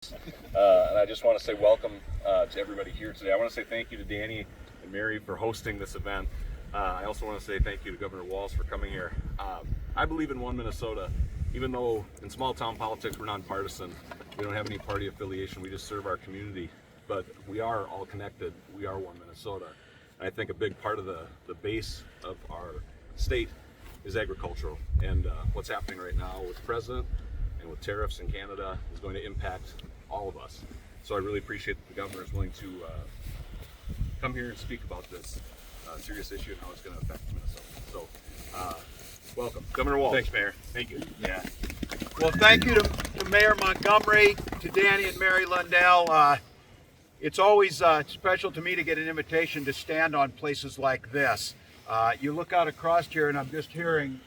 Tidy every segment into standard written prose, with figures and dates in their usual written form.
And I just want to say welcome to everybody here today. I want to say thank you to Danny and Mary for hosting this event. I also want to say thank you to Governor Walz for coming here. I believe in one Minnesota, even though in small town politics we're nonpartisan. We don't have any party affiliation. We just serve our community. But we are all connected. We are one Minnesota. And I think a big part of the base of our state is agricultural. And what's happening right now with the president and with tariffs in Canada is going to impact all of us. So I really appreciate that the governor is willing to come here and speak about this serious issue and how it's going to affect Minnesota. So welcome, Governor Walz. Thanks, Mayor. Thank you. Yeah. Well, thank you to Mayor Montgomery, to Danny and Mary Lundell. It's always special to me to get an invitation to stand on places like this. You look out across here, and I'm just hearing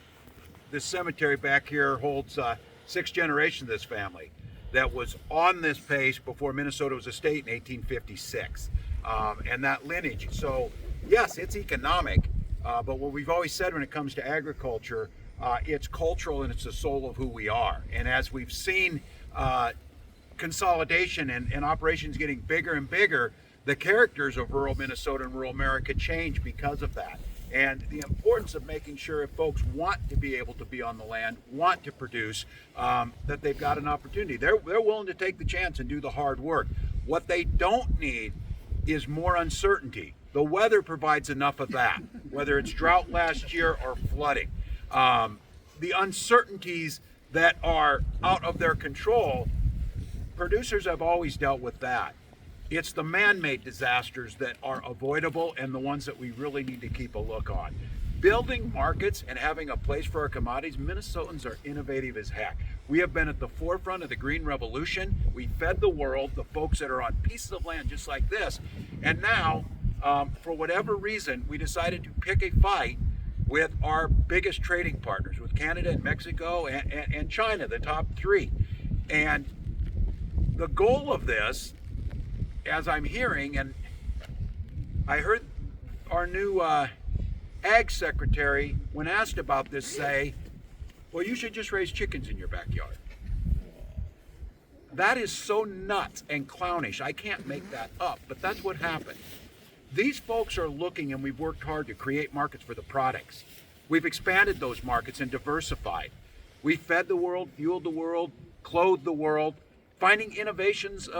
this cemetery back here holds 6 generations of this family that was on this pace before Minnesota was a state in 1856, and that lineage. So yes, it's economic, but what we've always said when it comes to agriculture, it's cultural and it's the soul of who we are. And as we've seen consolidation and operations getting bigger and bigger, the characters of rural Minnesota and rural America change because of that. And the importance of making sure if folks want to be able to be on the land, want to produce, that they've got an opportunity. They're willing to take the chance and do the hard work. What they don't need is more uncertainty. The weather provides enough of that, whether it's drought last year or flooding. The uncertainties that are out of their control, producers have always dealt with that. It's the man-made disasters that are avoidable and the ones that we really need to keep a look on. Building markets and having a place for our commodities, Minnesotans are innovative as heck. We have been at the forefront of the Green Revolution. We fed the world, the folks that are on pieces of land just like this. And now, for whatever reason, we decided to pick a fight with our biggest trading partners, with Canada and Mexico and China, the top 3. And the goal of this, as I'm hearing, and I heard our new ag secretary, when asked about this, say, well, you should just raise chickens in your backyard. That is so nuts and clownish. I can't make that up, but that's what happened. These folks are looking, and we've worked hard to create markets for the products. We've expanded those markets and diversified. We fed the world, fueled the world, clothed the world, finding innovations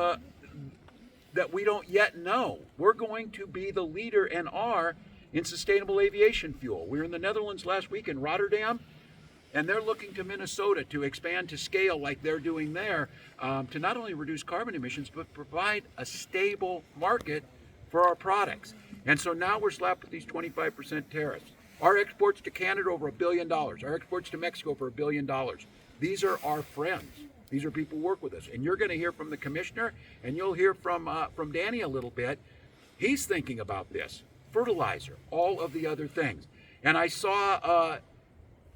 that we don't yet know. We're going to be the leader and are in sustainable aviation fuel. We were in the Netherlands last week in Rotterdam, and they're looking to Minnesota to expand to scale like they're doing there, to not only reduce carbon emissions, but provide a stable market for our products. And so now we're slapped with these 25% tariffs. Our exports to Canada over $1 billion. Our exports to Mexico over $1 billion. These are our friends. These are people who work with us. And you're going to hear from the commissioner, and you'll hear from Danny a little bit. He's thinking about this. Fertilizer, all of the other things. And I saw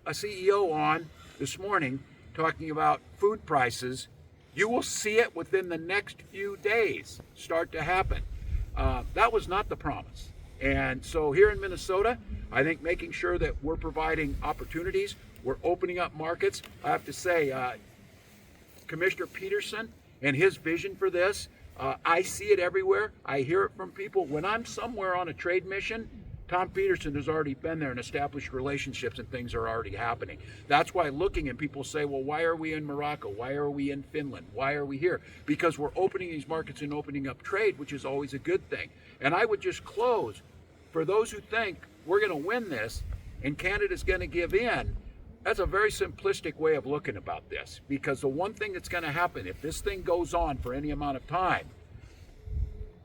a CEO on this morning talking about food prices. You will see it within the next few days start to happen. That was not the promise. And so here in Minnesota, I think making sure that we're providing opportunities, we're opening up markets. I have to say, Commissioner Peterson and his vision for this, I see it everywhere. I hear it from people. When I'm somewhere on a trade mission, Tom Peterson has already been there and established relationships, and things are already happening. That's why looking, and people say, well, why are we in Morocco? Why are we in Finland? Why are we here? Because we're opening these markets and opening up trade, which is always a good thing. And I would just close, for those who think we're going to win this and Canada's going to give in, that's a very simplistic way of looking about this, because the one thing that's going to happen if this thing goes on for any amount of time,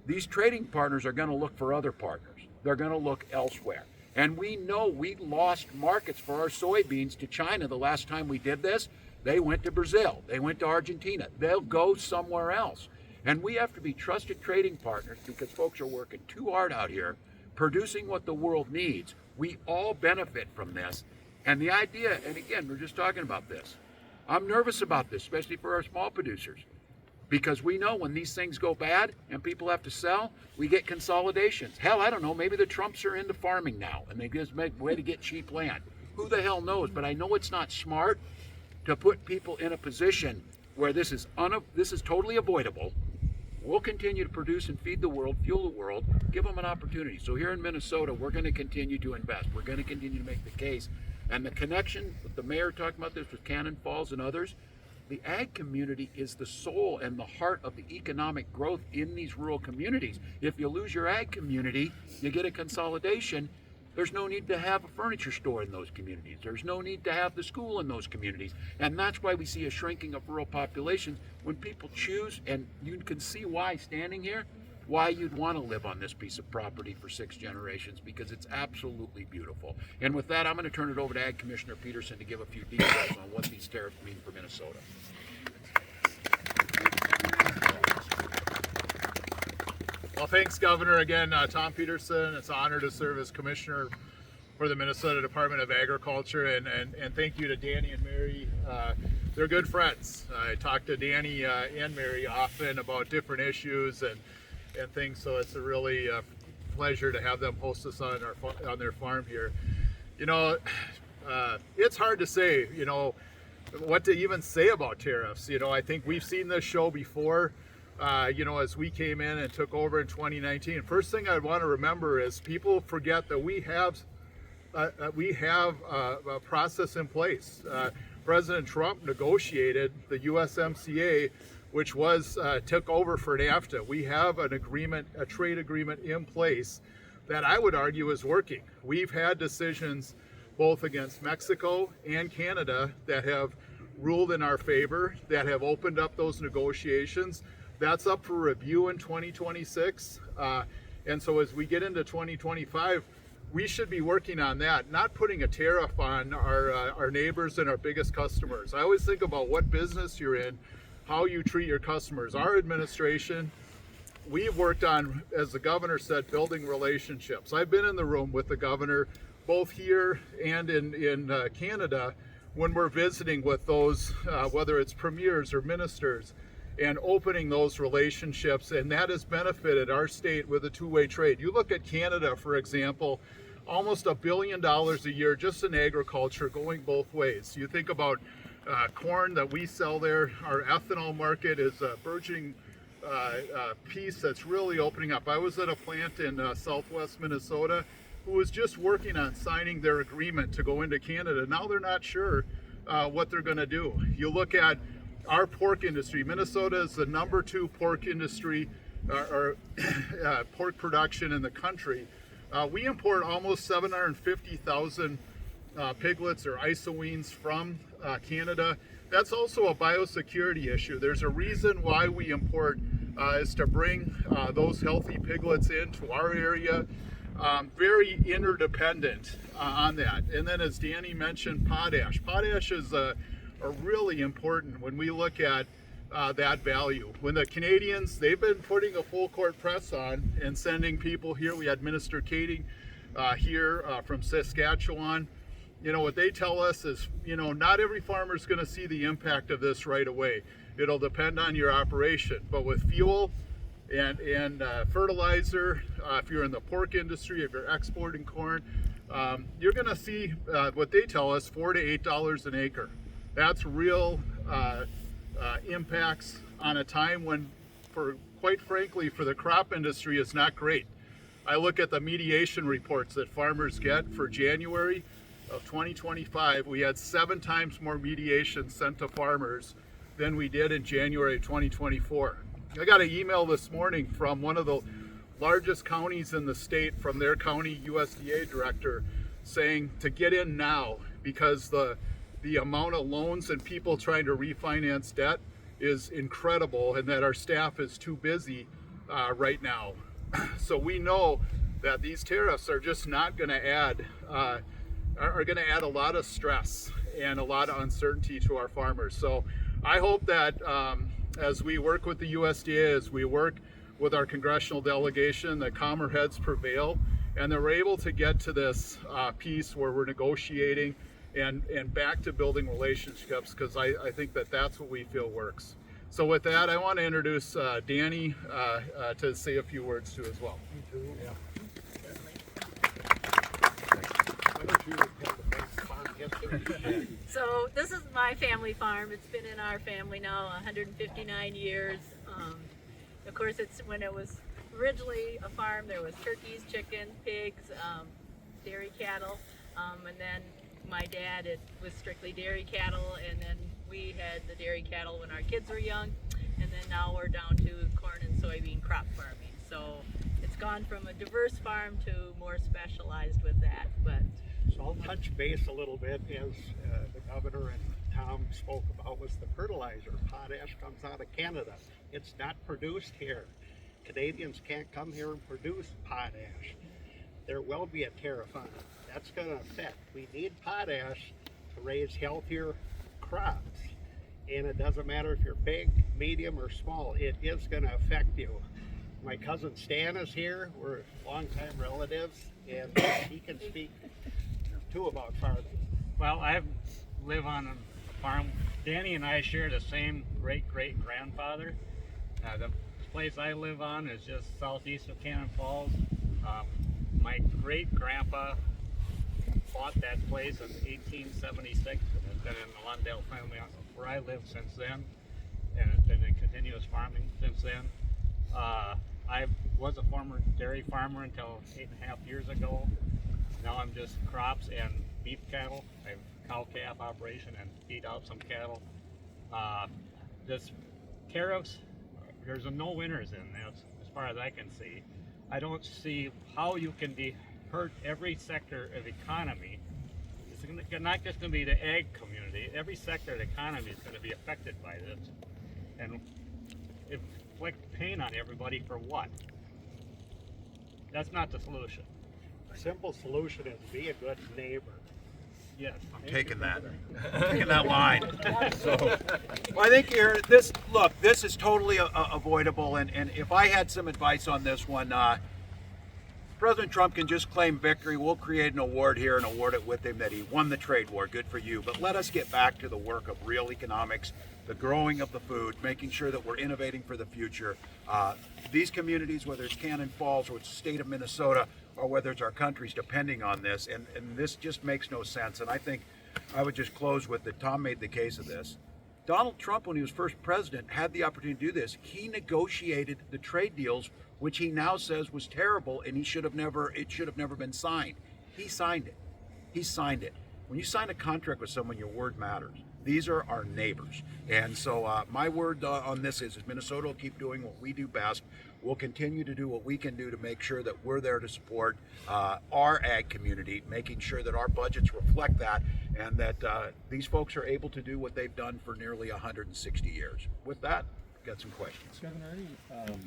these trading partners are going to look for other partners. They're going to look elsewhere. And we know we lost markets for our soybeans to China the last time we did this. They went to Brazil. They went to Argentina. They'll go somewhere else. And we have to be trusted trading partners, because folks are working too hard out here, producing what the world needs. We all benefit from this. And the idea, and again, we're just talking about this. I'm nervous about this, especially for our small producers, because we know when these things go bad and people have to sell, we get consolidations. Hell, I don't know, maybe the Trumps are into farming now and they just make a way to get cheap land. Who the hell knows? But I know it's not smart to put people in a position where this is totally avoidable. We'll continue to produce and feed the world, fuel the world, give them an opportunity. So here in Minnesota, we're going to continue to invest. We're going to continue to make the case. And the connection with the mayor talking about this with Cannon Falls and others, the ag community is the soul and the heart of the economic growth in these rural communities. If you lose your ag community, you get a consolidation. There's no need to have a furniture store in those communities. There's no need to have the school in those communities. And that's why we see a shrinking of rural populations when people choose, and you can see why standing here, why you'd want to live on this piece of property for 6 generations, because it's absolutely beautiful. And with that, I'm going to turn it over to Ag Commissioner Peterson to give a few details on what these tariffs mean for Minnesota. Well, thanks, Governor. Again, Tom Peterson. It's an honor to serve as Commissioner for the Minnesota Department of Agriculture, and thank you to Danny and Mary. They're good friends. I talk to Danny and Mary often about different issues and things, so it's a really pleasure to have them host us on their farm here. You know, it's hard to say, you know, what to even say about tariffs. You know, I think we've seen this show before. You know, as we came in and took over in 2019, first thing I want to remember is people forget that we have a process in place. President Trump negotiated the USMCA, which took over for NAFTA. We have an agreement, a trade agreement in place that I would argue is working. We've had decisions both against Mexico and Canada that have ruled in our favor, that have opened up those negotiations. That's up for review in 2026. And so as we get into 2025, we should be working on that, not putting a tariff on our neighbors and our biggest customers. I always think about what business you're in, how you treat your customers. Our administration, we've worked on, as the governor said, building relationships. I've been in the room with the governor, both here and in Canada, when we're visiting with those, whether it's premiers or ministers, and opening those relationships, and that has benefited our state with a two-way trade. You look at Canada, for example, almost $1 billion a year just in agriculture going both ways. You think about corn that we sell there, our ethanol market is a burgeoning piece that's really opening up. I was at a plant in southwest Minnesota who was just working on signing their agreement to go into Canada. Now they're not sure what they're going to do. You look at our pork industry. Minnesota is the #2 pork industry or pork production in the country. We import almost 750,000 piglets or isoweens from Canada. That's also a biosecurity issue. There's a reason why we import is to bring those healthy piglets into our area. Very interdependent on that. And then as Danny mentioned, potash. Potash is really important when we look at that value. When the Canadians, they've been putting a full court press on and sending people here. We had Minister Kading here from Saskatchewan. You know, what they tell us is, you know, not every farmer is going to see the impact of this right away. It'll depend on your operation. But with fuel and fertilizer, if you're in the pork industry, if you're exporting corn, you're going to see what they tell us, $4 to $8 an acre. That's real impacts on a time when, quite frankly, for the crop industry, is not great. I look at the mediation reports that farmers get for January of 2025. We had 7 times more mediation sent to farmers than we did in January 2024. I got an email this morning from one of the largest counties in the state, from their county USDA director, saying to get in now because the amount of loans and people trying to refinance debt is incredible, and that our staff is too busy right now. So we know that these tariffs are just not going to add a lot of stress and a lot of uncertainty to our farmers. So I hope that as we work with the USDA, as we work with our congressional delegation, that calmer heads prevail, and that we're able to get to this piece where we're negotiating and back to building relationships, because I think that that's what we feel works. So with that, I want to introduce Danny to say a few words too as well. Me too. Yeah. Why don't you have the So this is my family farm. It's been in our family now 159 years. Of course, it's when it was originally a farm, there was turkeys, chickens, pigs, dairy cattle, and then my dad, it was strictly dairy cattle, and then we had the dairy cattle when our kids were young, and then now we're down to corn and soybean crop farming. So it's gone from a diverse farm to more specialized with that. But So I'll touch base a little bit as the governor and Tom spoke about was the fertilizer. Potash comes out of Canada. It's not produced here. Canadians can't come here and produce potash. There will be a tariff on it. That's going to affect. We need potash to raise healthier crops. And it doesn't matter if you're big, medium, or small. It is going to affect you. My cousin Stan is here. We're longtime relatives, and he can speak too about farming. Well, I live on a farm. Danny and I share the same great-great-grandfather. The place I live on is just southeast of Cannon Falls. My great-grandpa bought that place in 1876 and has been in the Lundell family where I live since then, and it's been in continuous farming since then. I was a former dairy farmer until 8.5 years ago. Now I'm just crops and beef cattle. I have a cow-calf operation and feed out some cattle. This tariffs, there's no winners in this, as far as I can see. I don't see how you can hurt every sector of economy. It's not just going to be the ag community. Every sector of the economy is going to be affected by this. And inflict pain on everybody for what? That's not the solution. A simple solution is be a good neighbor. Yes. I'm taking that. Taking that line. Well, I think here, this is totally avoidable, and if I had some advice on this one, President Trump can just claim victory. We'll create an award here and award it with him that he won the trade war. Good for you. But let us get back to the work of real economics, the growing of the food, making sure that we're innovating for the future. These communities, whether it's Cannon Falls or it's the state of Minnesota, or whether it's our country's depending on this, and this just makes no sense. And I think I would just close with that Tom made the case of this. Donald Trump, when he was first president, had the opportunity to do this. He negotiated the trade deals, which he now says was terrible, and it should have never been signed. He signed it. He signed it. When you sign a contract with someone, your word matters. These are our neighbors. And so my word on this is Minnesota will keep doing what we do best. We'll continue to do what we can do to make sure that we're there to support our ag community, making sure that our budgets reflect that, and that these folks are able to do what they've done for nearly 160 years. With that, got some questions. Governor, any